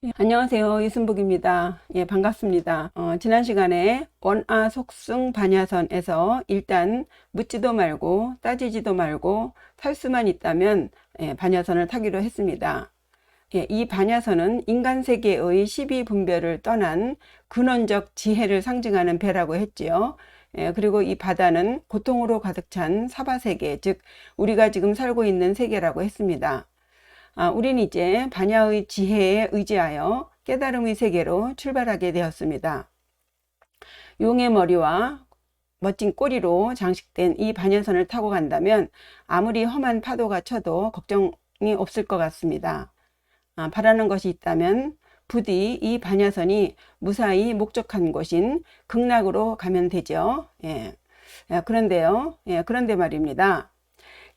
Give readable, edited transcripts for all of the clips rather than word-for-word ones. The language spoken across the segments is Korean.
안녕하세요. 유순복입니다. 반갑습니다. 지난 시간에 원아 속승 반야선에서 일단 묻지도 말고 따지지도 말고 탈 수만 있다면 반야선을 타기로 했습니다. 이 반야선은 인간 세계의 12분별을 떠난 근원적 지혜를 상징하는 배라고 했지요. 그리고 이 바다는 고통으로 가득 찬 사바세계, 즉 우리가 지금 살고 있는 세계라고 했습니다. 우린 이제 반야의 지혜에 의지하여 깨달음의 세계로 출발하게 되었습니다. 용의 머리와 멋진 꼬리로 장식된 이 반야선을 타고 간다면 아무리 험한 파도가 쳐도 걱정이 없을 것 같습니다. 바라는 것이 있다면 부디 이 반야선이 무사히 목적한 곳인 극락으로 가면 되죠. 그런데요. 그런데 말입니다.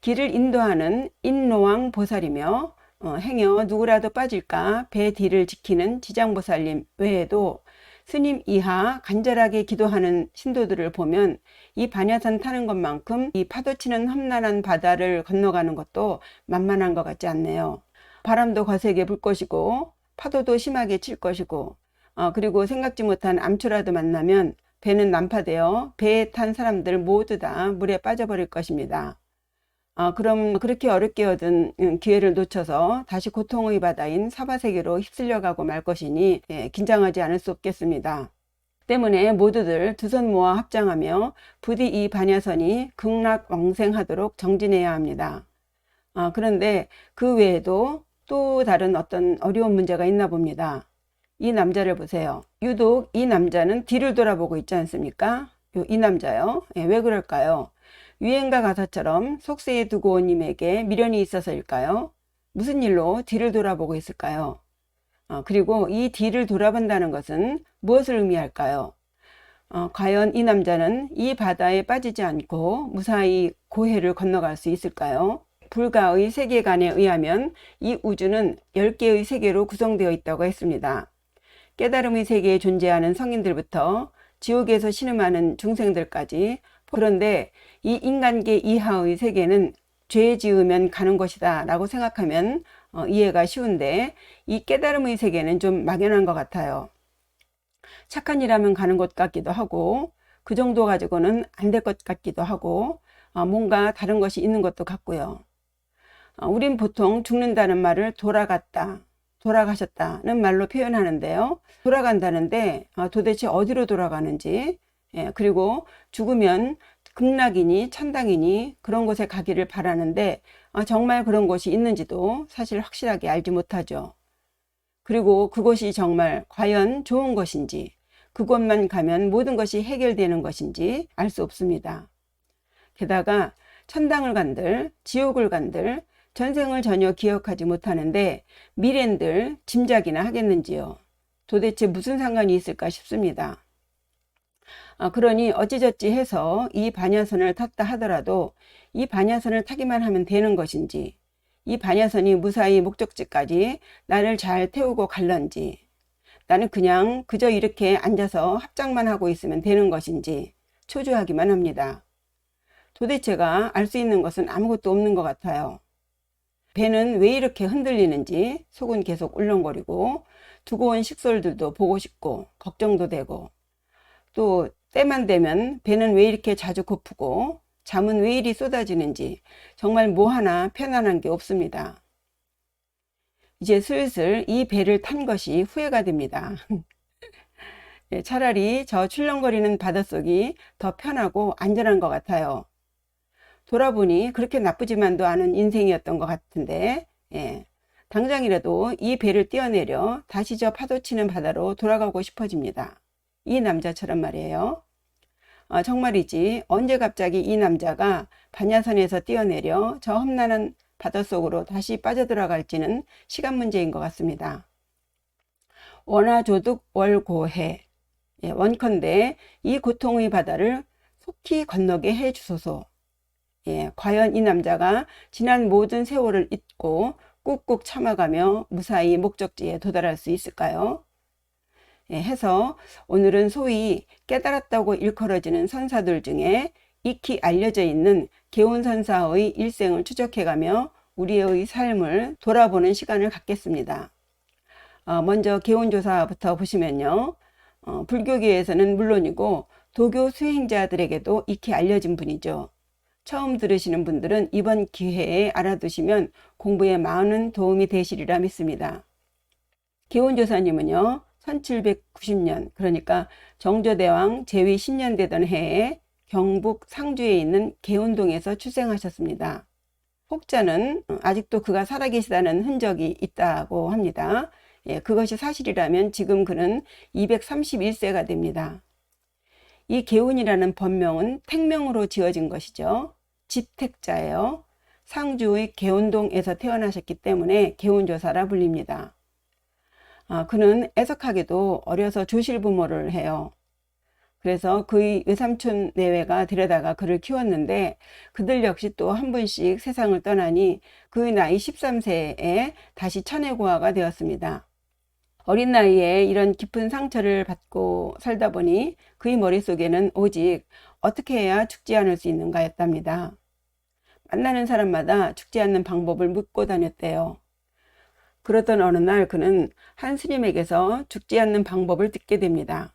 길을 인도하는 인로왕 보살이며 행여 누구라도 빠질까 배 뒤를 지키는 지장보살님 외에도 스님 이하 간절하게 기도하는 신도들을 보면 이 반야선 타는 것만큼 이 파도치는 험난한 바다를 건너가는 것도 만만한 것 같지 않네요. 바람도 거세게 불 것이고 파도도 심하게 칠 것이고 그리고 생각지 못한 암초라도 만나면 배는 난파되어 배에 탄 사람들 모두 다 물에 빠져버릴 것입니다. 그럼 그렇게 어렵게 얻은 기회를 놓쳐서 다시 고통의 바다인 사바세계로 휩쓸려가고 말 것이니 긴장하지 않을 수 없겠습니다. 때문에 모두들 두 손 모아 합장하며 부디 이 반야선이 극락왕생하도록 정진해야 합니다. 그런데 그 외에도 또 다른 어떤 어려운 문제가 있나 봅니다. 이 남자를 보세요. 유독 이 남자는 뒤를 돌아보고 있지 않습니까? 이 남자요. 왜 그럴까요? 유행가 가사처럼 속세에 두고 온 님에게 미련이 있어서일까요? 무슨 일로 뒤를 돌아보고 있을까요? 그리고 이 뒤를 돌아본다는 것은 무엇을 의미할까요? 과연 이 남자는 이 바다에 빠지지 않고 무사히 고해를 건너갈 수 있을까요? 불가의 세계관에 의하면 이 우주는 10개의 세계로 구성되어 있다고 했습니다. 깨달음의 세계에 존재하는 성인들부터 지옥에서 신음하는 중생들까지. 그런데 이 인간계 이하의 세계는 죄 지으면 가는 것이다 라고 생각하면 이해가 쉬운데 이 깨달음의 세계는 좀 막연한 것 같아요. 착한 일하면 가는 것 같기도 하고 그 정도 가지고는 안 될 것 같기도 하고 뭔가 다른 것이 있는 것도 같고요. 우린 보통 죽는다는 말을 돌아갔다, 돌아가셨다는 말로 표현하는데요. 돌아간다는데 도대체 어디로 돌아가는지, 그리고 죽으면 극락이니 천당이니 그런 곳에 가기를 바라는데 정말 그런 곳이 있는지도 사실 확실하게 알지 못하죠. 그리고 그곳이 정말 과연 좋은 것인지, 그곳만 가면 모든 것이 해결되는 것인지 알 수 없습니다. 게다가 천당을 간들 지옥을 간들 전생을 전혀 기억하지 못하는데 미래인들 짐작이나 하겠는지요. 도대체 무슨 상관이 있을까 싶습니다. 그러니 어찌저찌 해서 이 반야선을 탔다 하더라도 이 반야선을 타기만 하면 되는 것인지, 이 반야선이 무사히 목적지까지 나를 잘 태우고 갈런지, 나는 그냥 그저 이렇게 앉아서 합장만 하고 있으면 되는 것인지 초조하기만 합니다. 도대체가 알 수 있는 것은 아무것도 없는 것 같아요. 배는 왜 이렇게 흔들리는지 속은 계속 울렁거리고 두고 온 식솔들도 보고 싶고 걱정도 되고 또 때만 되면 배는 왜 이렇게 자주 고프고 잠은 왜 이리 쏟아지는지 정말 뭐 하나 편안한 게 없습니다. 이제 슬슬 이 배를 탄 것이 후회가 됩니다. 차라리 저 출렁거리는 바닷속이 더 편하고 안전한 것 같아요. 돌아보니 그렇게 나쁘지만도 않은 인생이었던 것 같은데 당장이라도 이 배를 떼어내려 다시 저 파도치는 바다로 돌아가고 싶어집니다. 이 남자처럼 말이에요. 정말이지 언제 갑자기 이 남자가 반야선에서 뛰어내려 저 험난한 바닷속으로 다시 빠져들어갈지는 시간 문제인 것 같습니다. 원하조득 월고해, 원컨대 이 고통의 바다를 속히 건너게 해 주소서. 과연 이 남자가 지난 모든 세월을 잊고 꾹꾹 참아가며 무사히 목적지에 도달할 수 있을까요? 해서 오늘은 소위 깨달았다고 일컬어지는 선사들 중에 익히 알려져 있는 개운선사의 일생을 추적해가며 우리의 삶을 돌아보는 시간을 갖겠습니다. 먼저 개운조사부터 보시면요. 불교계에서는 물론이고 도교 수행자들에게도 익히 알려진 분이죠. 처음 들으시는 분들은 이번 기회에 알아두시면 공부에 많은 도움이 되시리라 믿습니다. 개운조사님은요, 1790년, 그러니까 정조대왕 제위 10년 되던 해에 경북 상주에 있는 개운동에서 출생하셨습니다. 혹자는 아직도 그가 살아계시다는 흔적이 있다고 합니다. 예, 그것이 사실이라면 지금 그는 231세가 됩니다. 이 개운이라는 법명은 택명으로 지어진 것이죠. 집택자예요. 상주의 개운동에서 태어나셨기 때문에 개운조사라 불립니다. 그는 애석하게도 어려서 조실부모를 해요. 그래서 그의 외삼촌 내외가 데려다가 그를 키웠는데 그들 역시 또 한 분씩 세상을 떠나니 그의 나이 13세에 다시 천혜고아가 되었습니다. 어린 나이에 이런 깊은 상처를 받고 살다 보니 그의 머릿속에는 오직 어떻게 해야 죽지 않을 수 있는가 였답니다. 만나는 사람마다 죽지 않는 방법을 묻고 다녔대요. 그러던 어느 날 그는 한 스님에게서 죽지 않는 방법을 듣게 됩니다.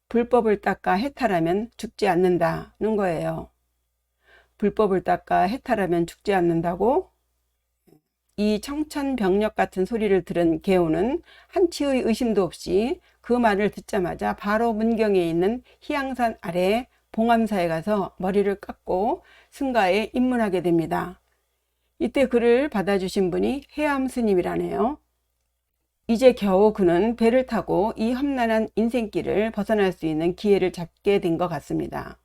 불법을 닦아 해탈하면 죽지 않는다는 거예요. 불법을 닦아 해탈하면 죽지 않는다고? 이 청천벽력 같은 소리를 들은 개운은 한치의 의심도 없이 그 말을 듣자마자 바로 문경에 있는 희양산 아래 봉암사에 가서 머리를 깎고 승가에 입문하게 됩니다. 이때 그를 받아주신 분이 해암 스님이라네요. 이제 겨우 그는 배를 타고 이 험난한 인생길을 벗어날 수 있는 기회를 잡게 된 것 같습니다.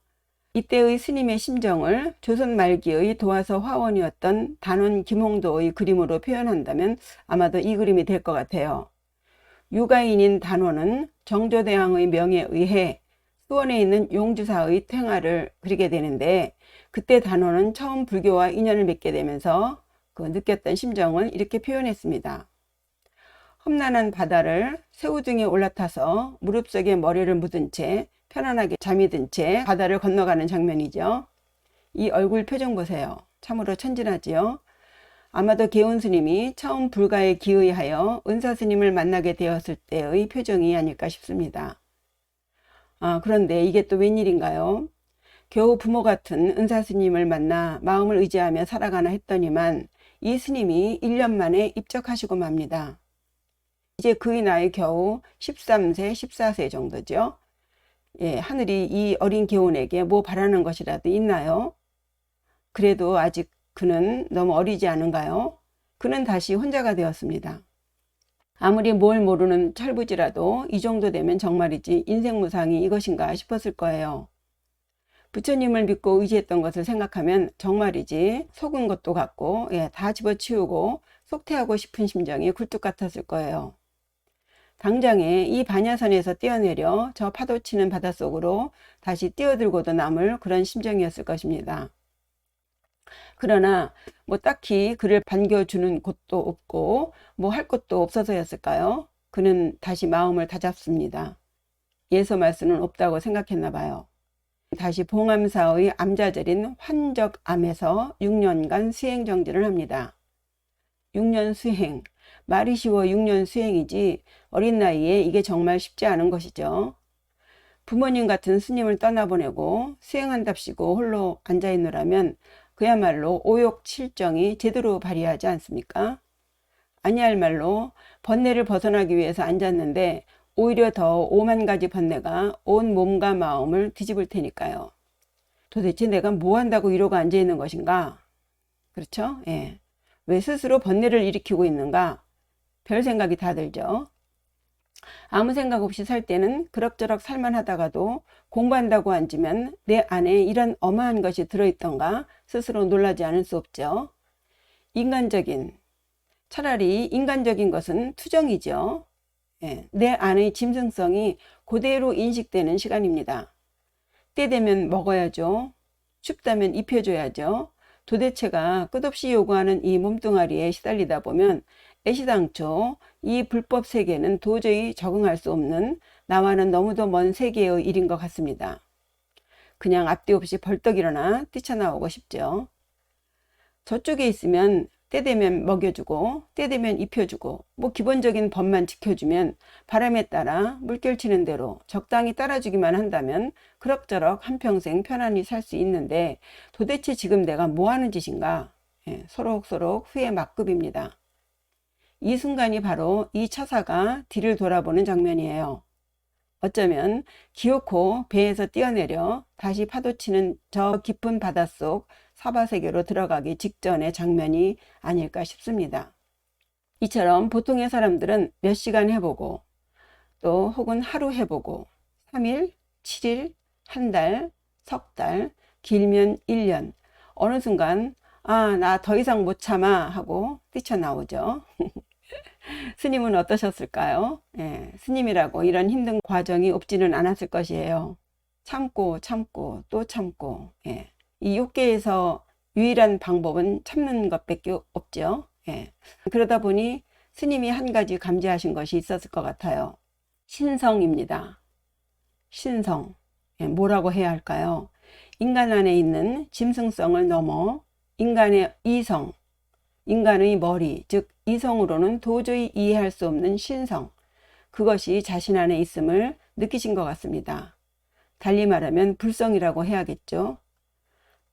이때의 스님의 심정을 조선 말기의 도화서 화원이었던 단원 김홍도의 그림으로 표현한다면 아마도 이 그림이 될 것 같아요. 유가인인 단원은 정조대왕의 명에 의해 수원에 있는 용주사의 퇴화를 그리게 되는데 그때 단원은 처음 불교와 인연을 맺게 되면서 그 느꼈던 심정을 이렇게 표현했습니다. 험난한 바다를 새우 등에 올라타서 무릎 속에 머리를 묻은 채 편안하게 잠이 든 채 바다를 건너가는 장면이죠. 이 얼굴 표정 보세요. 참으로 천진하지요. 아마도 개운 스님이 처음 불가에 기의하여 은사 스님을 만나게 되었을 때의 표정이 아닐까 싶습니다. 그런데 이게 또 웬일인가요? 겨우 부모 같은 은사 스님을 만나 마음을 의지하며 살아가나 했더니만 이 스님이 1년 만에 입적하시고 맙니다. 이제 그의 나이 겨우 13세, 14세 정도죠. 예, 하늘이 이 어린 개운에게 뭐 바라는 것이라도 있나요? 그래도 아직 그는 너무 어리지 않은가요? 그는 다시 혼자가 되었습니다. 아무리 뭘 모르는 철부지라도 이 정도 되면 정말이지 인생무상이 이것인가 싶었을 거예요. 부처님을 믿고 의지했던 것을 생각하면 정말이지 속은 것도 같고 다 집어치우고 속퇴하고 싶은 심정이 굴뚝 같았을 거예요. 당장에 이 반야선에서 뛰어내려 저 파도치는 바닷속으로 다시 뛰어들고도 남을 그런 심정이었을 것입니다. 그러나 뭐 딱히 그를 반겨주는 곳도 없고 뭐 할 것도 없어서였을까요? 그는 다시 마음을 다잡습니다. 예서 말씀은 없다고 생각했나 봐요. 다시 봉암사의 암자절인 환적암에서 6년간 수행 정진을 합니다. 6년 수행, 말이 쉬워 6년 수행이지 어린 나이에 이게 정말 쉽지 않은 것이죠. 부모님 같은 스님을 떠나보내고 수행한답시고 홀로 앉아있노라면 그야말로 오욕칠정이 제대로 발휘하지 않습니까? 아니할 말로 번뇌를 벗어나기 위해서 앉았는데 오히려 더 오만 가지 번뇌가 온 몸과 마음을 뒤집을 테니까요. 도대체 내가 뭐 한다고 이러고 앉아있는 것인가? 그렇죠? 예. 왜 스스로 번뇌를 일으키고 있는가? 별 생각이 다 들죠. 아무 생각 없이 살 때는 그럭저럭 살만하다가도 공부한다고 앉으면 내 안에 이런 어마한 것이 들어있던가 스스로 놀라지 않을 수 없죠. 차라리 인간적인 것은 투정이죠. 예, 내 안의 짐승성이 그대로 인식되는 시간입니다. 때 되면 먹어야죠. 춥다면 입혀줘야죠. 도대체가 끝없이 요구하는 이 몸뚱아리에 시달리다 보면 애시당초 이 불법 세계는 도저히 적응할 수 없는 나와는 너무도 먼 세계의 일인 것 같습니다. 그냥 앞뒤 없이 벌떡 일어나 뛰쳐나오고 싶죠. 저쪽에 있으면 때 되면 먹여주고 때 되면 입혀주고 뭐 기본적인 법만 지켜주면 바람에 따라 물결 치는 대로 적당히 따라주기만 한다면 그럭저럭 한평생 편안히 살 수 있는데 도대체 지금 내가 뭐 하는 짓인가? 서로서로 후회 막급입니다. 이 순간이 바로 이 처사가 뒤를 돌아보는 장면이에요. 어쩌면 기어코 배에서 뛰어내려 다시 파도치는 저 깊은 바닷속 사바세계로 들어가기 직전의 장면이 아닐까 싶습니다. 이처럼 보통의 사람들은 몇 시간 해보고 또 혹은 하루 해보고 3일, 7일, 한 달, 석 달, 길면 1년 어느 순간 나 더 이상 못 참아 하고 뛰쳐나오죠. 스님은 어떠셨을까요? 스님이라고 이런 힘든 과정이 없지는 않았을 것이에요. 참고 참고 또 참고 이 육계에서 유일한 방법은 참는 것밖에 없죠. 그러다 보니 스님이 한 가지 감지하신 것이 있었을 것 같아요. 신성입니다. 신성. 뭐라고 해야 할까요? 인간 안에 있는 짐승성을 넘어 인간의 이성, 인간의 머리, 즉 이성으로는 도저히 이해할 수 없는 신성, 그것이 자신 안에 있음을 느끼신 것 같습니다. 달리 말하면 불성이라고 해야겠죠.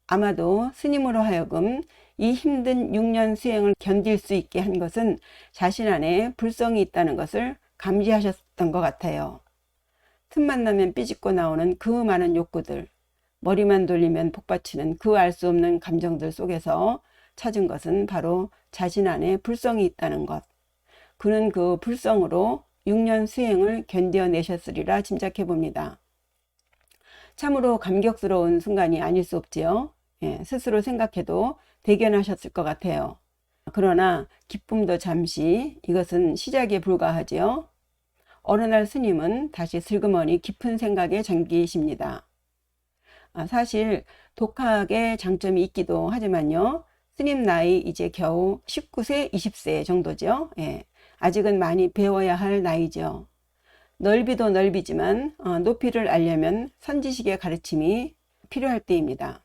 아마도 스님으로 하여금 이 힘든 6년 수행을 견딜 수 있게 한 것은 자신 안에 불성이 있다는 것을 감지하셨던 것 같아요. 틈만 나면 삐집고 나오는 그 많은 욕구들, 머리만 돌리면 복받치는 그 알 수 없는 감정들 속에서 찾은 것은 바로 자신 안에 불성이 있다는 것. 그는 그 불성으로 6년 수행을 견뎌내셨으리라 짐작해 봅니다. 참으로 감격스러운 순간이 아닐 수 없지요. 스스로 생각해도 대견하셨을 것 같아요. 그러나 기쁨도 잠시, 이것은 시작에 불과하지요. 어느 날 스님은 다시 슬그머니 깊은 생각에 잠기십니다. 사실 독학의 장점이 있기도 하지만요. 스님 나이 이제 겨우 19세, 20세 정도죠. 아직은 많이 배워야 할 나이죠. 넓이도 넓이지만 높이를 알려면 선지식의 가르침이 필요할 때입니다.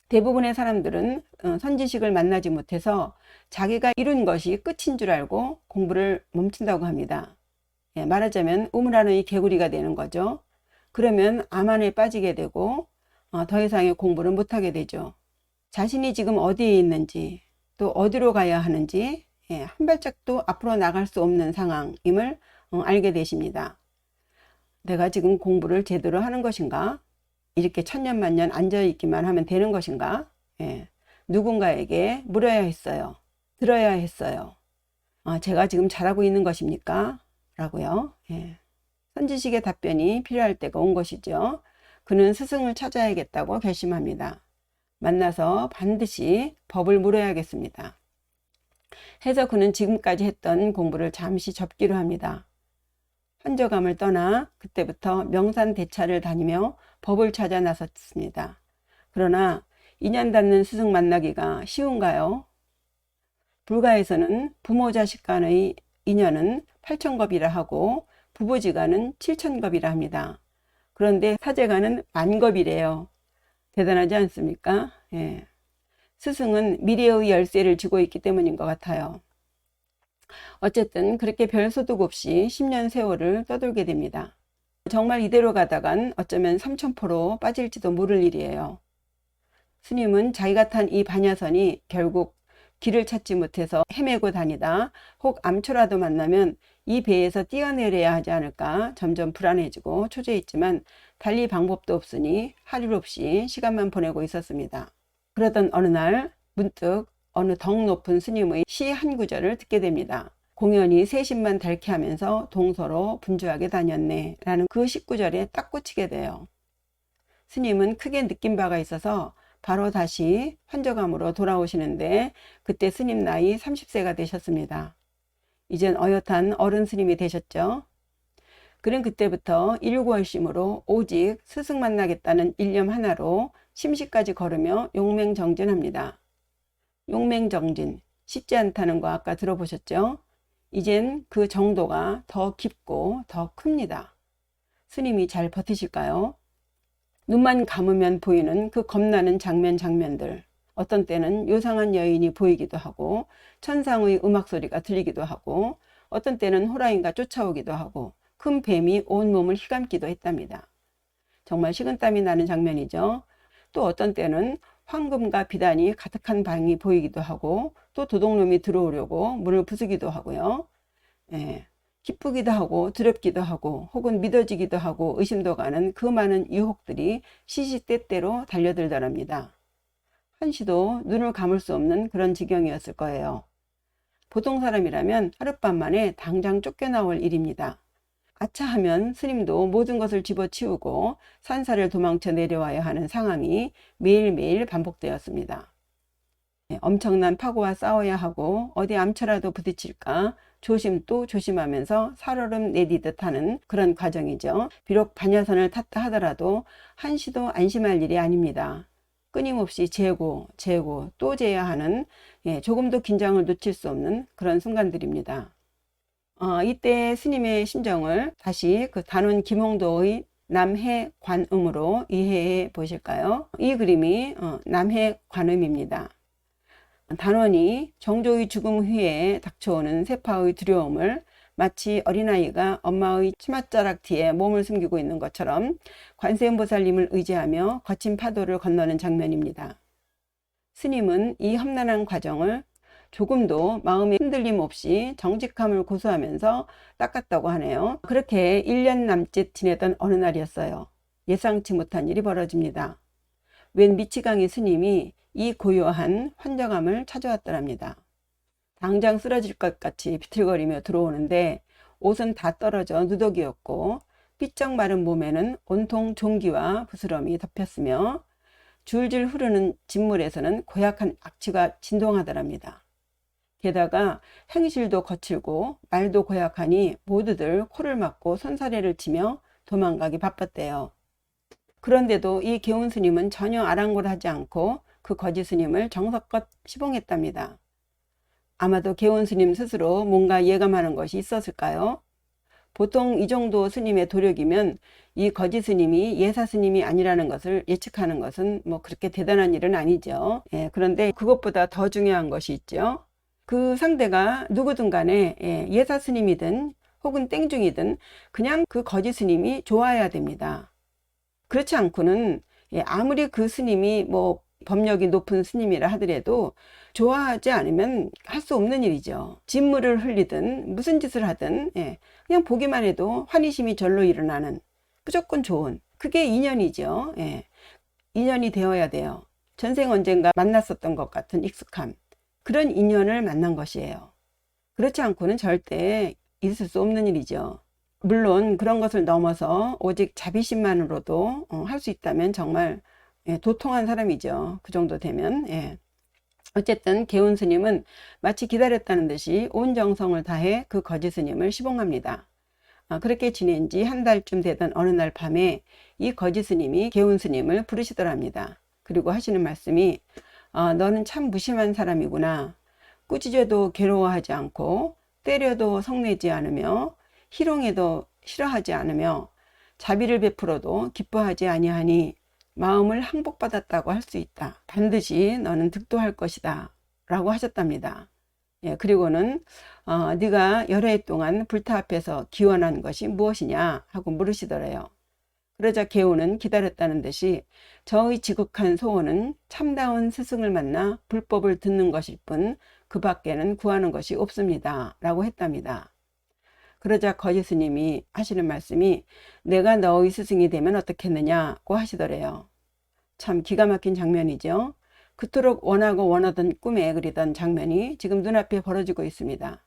대부분의 사람들은 선지식을 만나지 못해서 자기가 이룬 것이 끝인 줄 알고 공부를 멈춘다고 합니다. 말하자면 우물안의 개구리가 되는 거죠. 그러면 암안에 빠지게 되고 더 이상의 공부를 못하게 되죠. 자신이 지금 어디에 있는지 또 어디로 가야 하는지 한 발짝도 앞으로 나갈 수 없는 상황임을 알게 되십니다. 내가 지금 공부를 제대로 하는 것인가? 이렇게 천년만년 앉아있기만 하면 되는 것인가? 누군가에게 물어야 했어요. 들어야 했어요. 제가 지금 잘하고 있는 것입니까? 라고요. 선지식의 답변이 필요할 때가 온 것이죠. 그는 스승을 찾아야겠다고 결심합니다. 만나서 반드시 법을 물어야겠습니다. 해서 그는 지금까지 했던 공부를 잠시 접기로 합니다. 환저감을 떠나 그때부터 명산대차를 다니며 법을 찾아 나섰습니다. 그러나 인연 닿는 스승 만나기가 쉬운가요? 불가에서는 부모 자식 간의 인연은 8,000겁이라 하고 부부지간은 7,000겁이라 합니다. 그런데 사제간은 10,000겁이래요. 대단하지 않습니까? 스승은 미래의 열쇠를 쥐고 있기 때문인 것 같아요. 어쨌든 그렇게 별 소득 없이 10년 세월을 떠돌게 됩니다. 정말 이대로 가다간 어쩌면 삼천포로 빠질지도 모를 일이에요. 스님은 자기가 탄 이 반야선이 결국 길을 찾지 못해서 헤매고 다니다 혹 암초라도 만나면 이 배에서 뛰어내려야 하지 않을까 점점 불안해지고 초조했지만 달리 방법도 없으니 할 일 없이 시간만 보내고 있었습니다. 그러던 어느 날 문득 어느 덕 높은 스님의 시 한 구절을 듣게 됩니다. 공연히 세심만 닳게 하면서 동서로 분주하게 다녔네 라는 그 19절에 딱 꽂히게 돼요. 스님은 크게 느낀 바가 있어서 바로 다시 환저감으로 돌아오시는데 그때 스님 나이 30세가 되셨습니다. 이젠 어엿한 어른 스님이 되셨죠. 그는 그때부터 일구월심으로 오직 스승 만나겠다는 일념 하나로 심시까지 걸으며 용맹정진합니다. 용맹정진, 쉽지 않다는 거 아까 들어보셨죠? 이젠 그 정도가 더 깊고 더 큽니다. 스님이 잘 버티실까요? 눈만 감으면 보이는 그 겁나는 장면들, 어떤 때는 요상한 여인이 보이기도 하고 천상의 음악 소리가 들리기도 하고 어떤 때는 호랑이가 쫓아오기도 하고 큰 뱀이 온몸을 휘감기도 했답니다. 정말 식은땀이 나는 장면이죠. 또 어떤 때는 황금과 비단이 가득한 방이 보이기도 하고 또 도둑놈이 들어오려고 문을 부수기도 하고요. 예, 기쁘기도 하고 두렵기도 하고 혹은 믿어지기도 하고 의심도 가는 그 많은 유혹들이 시시때때로 달려들더랍니다. 한시도 눈을 감을 수 없는 그런 지경이었을 거예요. 보통 사람이라면 하룻밤 만에 당장 쫓겨나올 일입니다. 아차 하면 스님도 모든 것을 집어치우고 산사를 도망쳐 내려와야 하는 상황이 매일매일 반복되었습니다. 엄청난 파고와 싸워야 하고 어디 암초라도 부딪힐까 조심 또 조심하면서 살얼음 내디듯 하는 그런 과정이죠. 비록 반야선을 탔다 하더라도 한시도 안심할 일이 아닙니다. 끊임없이 재고 또 재야 하는 조금도 긴장을 놓칠 수 없는 그런 순간들입니다. 이때 스님의 심정을 다시 그 단원 김홍도의 남해관음으로 이해해 보실까요? 이 그림이 남해관음입니다. 단원이 정조의 죽음 후에 닥쳐오는 세파의 두려움을 마치 어린아이가 엄마의 치맛자락 뒤에 몸을 숨기고 있는 것처럼 관세음보살님을 의지하며 거친 파도를 건너는 장면입니다. 스님은 이 험난한 과정을 조금도 마음의 흔들림 없이 정직함을 고수하면서 닦았다고 하네요. 그렇게 1년 남짓 지내던 어느 날이었어요. 예상치 못한 일이 벌어집니다. 웬 미치광이 스님이 이 고요한 환정함을 찾아왔더랍니다. 당장 쓰러질 것 같이 비틀거리며 들어오는데 옷은 다 떨어져 누더기였고 삐쩍 마른 몸에는 온통 종기와 부스럼이 덮였으며 줄줄 흐르는 진물에서는 고약한 악취가 진동하더랍니다. 게다가 행실도 거칠고 말도 고약하니 모두들 코를 막고 손사래를 치며 도망가기 바빴대요. 그런데도 이 개운 스님은 전혀 아랑곳하지 않고 그 거지 스님을 정성껏 시봉했답니다. 아마도 개운 스님 스스로 뭔가 예감하는 것이 있었을까요? 보통 이 정도 스님의 도력이면 이 거지 스님이 예사 스님이 아니라는 것을 예측하는 것은 뭐 그렇게 대단한 일은 아니죠. 그런데 그것보다 더 중요한 것이 있죠. 그 상대가 누구든 간에 예사 스님이든 혹은 땡중이든 그냥 그 거지 스님이 좋아야 됩니다. 그렇지 않고는 아무리 그 스님이 뭐 법력이 높은 스님이라 하더라도 좋아하지 않으면 할 수 없는 일이죠. 진물을 흘리든 무슨 짓을 하든 그냥 보기만 해도 환희심이 절로 일어나는 무조건 좋은 그게 인연이죠. 인연이 되어야 돼요. 전생 언젠가 만났었던 것 같은 익숙함 그런 인연을 만난 것이에요. 그렇지 않고는 절대 있을 수 없는 일이죠. 물론 그런 것을 넘어서 오직 자비심만으로도 할 수 있다면 정말 도통한 사람이죠. 그 정도 되면. 어쨌든 개운 스님은 마치 기다렸다는 듯이 온 정성을 다해 그 거지 스님을 시봉합니다. 그렇게 지낸 지 한 달쯤 되던 어느 날 밤에 이 거지 스님이 개운 스님을 부르시더랍니다. 그리고 하시는 말씀이 너는 참 무심한 사람이구나. 꾸짖어도 괴로워하지 않고 때려도 성내지 않으며 희롱해도 싫어하지 않으며 자비를 베풀어도 기뻐하지 아니하니 마음을 항복받았다고 할 수 있다. 반드시 너는 득도할 것이다 라고 하셨답니다. 그리고는 네가 여러 해 동안 불타 앞에서 기원한 것이 무엇이냐 하고 물으시더래요. 그러자 개우는 기다렸다는 듯이 저의 지극한 소원은 참다운 스승을 만나 불법을 듣는 것일 뿐 그 밖에는 구하는 것이 없습니다 라고 했답니다. 그러자 거지 스님이 하시는 말씀이 내가 너의 스승이 되면 어떻겠느냐고 하시더래요. 참 기가 막힌 장면이죠. 그토록 원하고 원하던 꿈에 그리던 장면이 지금 눈앞에 벌어지고 있습니다.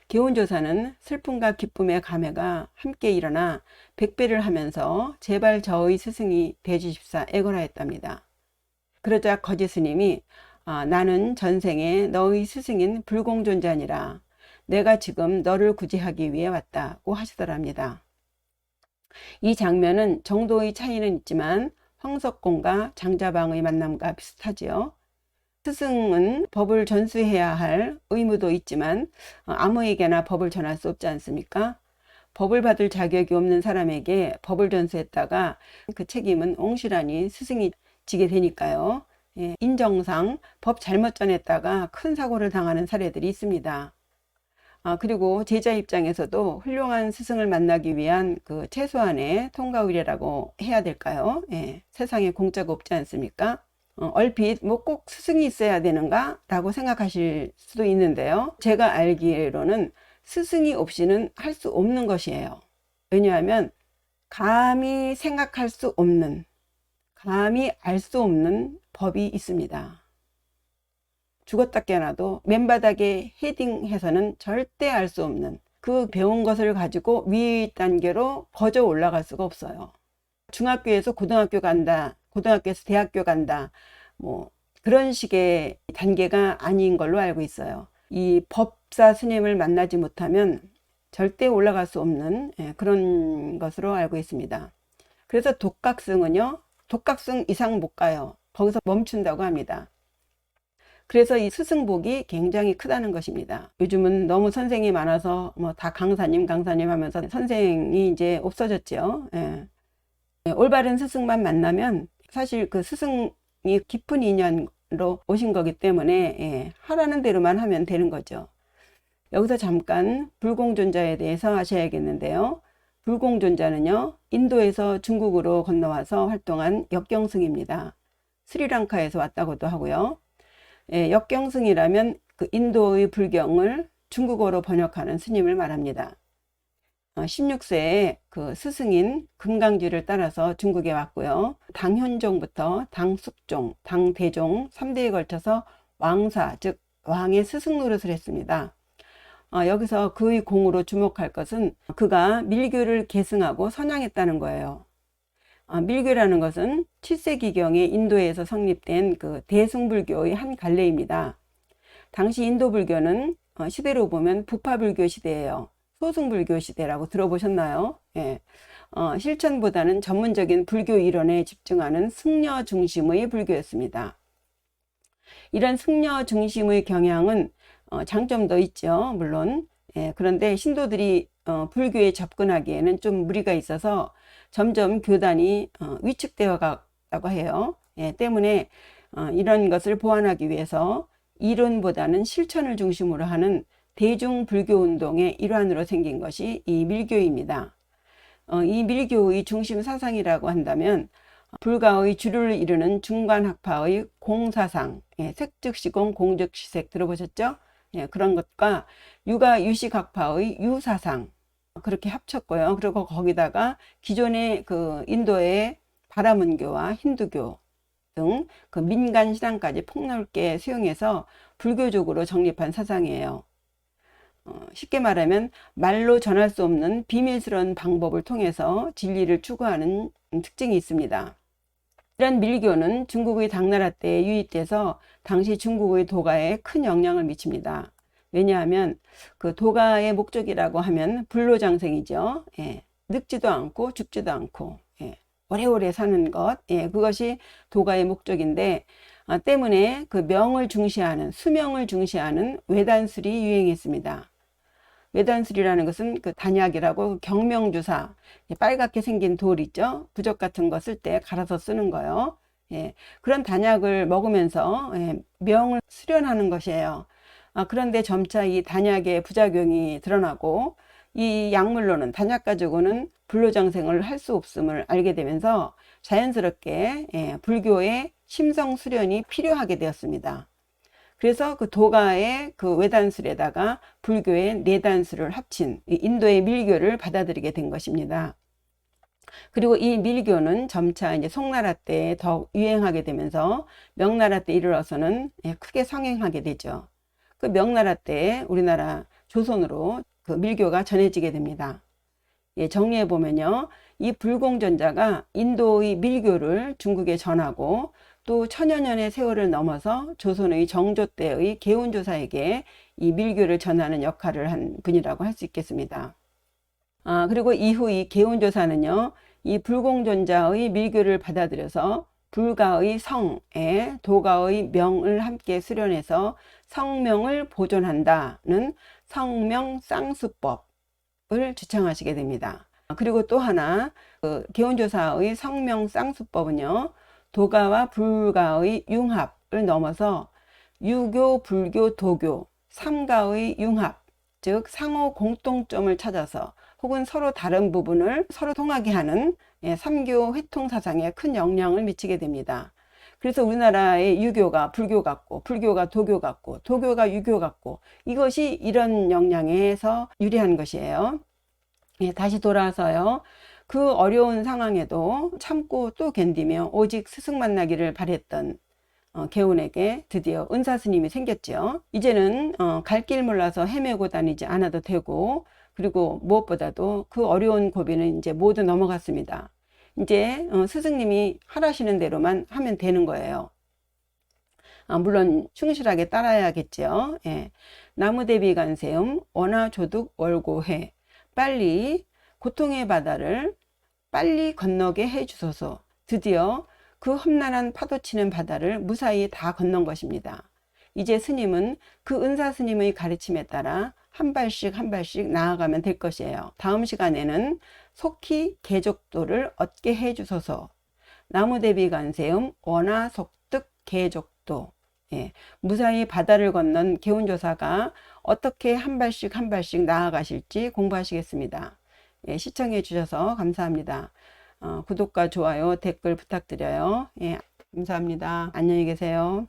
개운조사는 슬픔과 기쁨의 감회가 함께 일어나 백배를 하면서 제발 저의 스승이 되주십사 애걸하였답니다. 그러자 거지 스님이 나는 전생에 너의 스승인 불공존자니라. 내가 지금 너를 구제하기 위해 왔다고 하시더랍니다. 이 장면은 정도의 차이는 있지만 황석공과 장자방의 만남과 비슷하지요. 스승은 법을 전수해야 할 의무도 있지만 아무에게나 법을 전할 수 없지 않습니까? 법을 받을 자격이 없는 사람에게 법을 전수했다가 그 책임은 옹실하니 스승이 지게 되니까요. 인정상 법 잘못 전했다가 큰 사고를 당하는 사례들이 있습니다. 그리고 제자 입장에서도 훌륭한 스승을 만나기 위한 그 최소한의 통과 의례라고 해야 될까요? 세상에 공짜가 없지 않습니까? 얼핏 뭐 꼭 스승이 있어야 되는가? 라고 생각하실 수도 있는데요. 제가 알기로는 스승이 없이는 할 수 없는 것이에요. 왜냐하면 감히 생각할 수 없는, 감히 알 수 없는 법이 있습니다. 죽었다 깨어나도 맨바닥에 헤딩해서는 절대 알 수 없는 그 배운 것을 가지고 위 단계로 거저 올라갈 수가 없어요. 중학교에서 고등학교 간다, 고등학교에서 대학교 간다, 뭐 그런 식의 단계가 아닌 걸로 알고 있어요. 이 법사 스님을 만나지 못하면 절대 올라갈 수 없는 그런 것으로 알고 있습니다. 그래서 독각승은요, 독각승 이상 못 가요. 거기서 멈춘다고 합니다. 그래서 이 스승복이 굉장히 크다는 것입니다. 요즘은 너무 선생이 많아서 뭐 다 강사님 하면서 선생이 이제 없어졌죠. 올바른 스승만 만나면 사실 그 스승이 깊은 인연으로 오신 거기 때문에 하라는 대로만 하면 되는 거죠. 여기서 잠깐 불공존자에 대해서 아셔야겠는데요. 불공존자는요, 인도에서 중국으로 건너와서 활동한 역경승입니다. 스리랑카에서 왔다고도 하고요. 역경승이라면 그 인도의 불경을 중국어로 번역하는 스님을 말합니다. 16세에 그 스승인 금강지를 따라서 중국에 왔고요. 당현종부터 당숙종, 당대종 3대에 걸쳐서 왕사, 즉 왕의 스승 노릇을 했습니다. 여기서 그의 공으로 주목할 것은 그가 밀교를 계승하고 선양했다는 거예요. 밀교라는 것은 7세기경에 인도에서 성립된 그 대승불교의 한 갈래입니다. 당시 인도 불교는 시대로 보면 부파불교 시대예요. 소승불교 시대라고 들어보셨나요? 실천보다는 전문적인 불교 이론에 집중하는 승려 중심의 불교였습니다. 이런 승려 중심의 경향은 장점도 있죠, 물론. 그런데 신도들이 불교에 접근하기에는 좀 무리가 있어서 점점 교단이 위축되어 갔다고 해요. 때문에 이런 것을 보완하기 위해서 이론보다는 실천을 중심으로 하는 대중불교운동의 일환으로 생긴 것이 이 밀교입니다. 이 밀교의 중심 사상이라고 한다면 불가의 주류를 이루는 중간학파의 공사상, 색즉시공 공즉시색 들어보셨죠? 그런 것과 유가유식학파의 유사상 그렇게 합쳤고요. 그리고 거기다가 기존의 그 인도의 바라문교와 힌두교 등 그 민간 신앙까지 폭넓게 수용해서 불교적으로 정립한 사상이에요. 쉽게 말하면 말로 전할 수 없는 비밀스러운 방법을 통해서 진리를 추구하는 특징이 있습니다. 이런 밀교는 중국의 당나라 때에 유입돼서 당시 중국의 도가에 큰 영향을 미칩니다. 왜냐하면 그 도가의 목적이라고 하면 불로장생이죠. 늙지도 않고 죽지도 않고 오래오래 사는 것, 그것이 도가의 목적인데 때문에 그 명을 중시하는, 수명을 중시하는 외단술이 유행했습니다. 외단술이라는 것은 그 단약이라고 경명주사, 빨갛게 생긴 돌 있죠? 부적 같은 거 쓸 때 갈아서 쓰는 거요. 그런 단약을 먹으면서 명을 수련하는 것이에요. 그런데 점차 이 단약의 부작용이 드러나고 이 약물로는, 단약 가지고는 불로장생을 할 수 없음을 알게 되면서 자연스럽게 불교의 심성 수련이 필요하게 되었습니다. 그래서 그 도가의 그 외단술에다가 불교의 내단술을 합친 인도의 밀교를 받아들이게 된 것입니다. 그리고 이 밀교는 점차 이제 송나라 때 더 유행하게 되면서 명나라 때 이르러서는 크게 성행하게 되죠. 그 명나라 때 우리나라 조선으로 그 밀교가 전해지게 됩니다. 정리해 보면요, 이 불공전자가 인도의 밀교를 중국에 전하고 또 천여 년의 세월을 넘어서 조선의 정조 때의 계운조사에게 이 밀교를 전하는 역할을 한 분이라고 할 수 있겠습니다. 그리고 이후 이 계운조사는요, 이 불공전자의 밀교를 받아들여서 불가의 성에 도가의 명을 함께 수련해서 성명을 보존한다는 성명쌍수법을 주창하시게 됩니다. 그리고 또 하나, 그 계운조사의 성명쌍수법은요, 도가와 불가의 융합을 넘어서 유교, 불교, 도교, 삼가의 융합, 즉 상호 공통점을 찾아서 혹은 서로 다른 부분을 서로 통하게 하는 삼교 회통 사상에 큰 영향을 미치게 됩니다. 그래서 우리나라의 유교가 불교 같고, 불교가 도교 같고, 도교가 유교 같고, 이것이 이런 영향에서 유리한 것이에요. 다시 돌아와서요. 그 어려운 상황에도 참고 또 견디며 오직 스승 만나기를 바랬던 개운에게 드디어 은사 스님이 생겼죠. 이제는 갈 길 몰라서 헤매고 다니지 않아도 되고, 그리고 무엇보다도 그 어려운 고비는 이제 모두 넘어갔습니다. 이제 스승님이 하라시는 대로만 하면 되는 거예요. 물론 충실하게 따라야겠죠. 예. 나무대비 간세음 원하조득 월고해, 빨리 고통의 바다를 빨리 건너게 해 주소서. 드디어 그 험난한 파도치는 바다를 무사히 다 건넌 것입니다. 이제 스님은 그 은사 스님의 가르침에 따라 한 발씩 한 발씩 나아가면 될 것이에요. 다음 시간에는 속히 개족도를 얻게 해 주소서. 나무대비 간세음 원하 속득 개족도. 예, 무사히 바다를 건넌 개운조사가 어떻게 한 발씩 한 발씩 나아가실지 공부하시겠습니다. 예, 시청해 주셔서 감사합니다. 구독과 좋아요, 댓글 부탁드려요. 예, 감사합니다. 안녕히 계세요.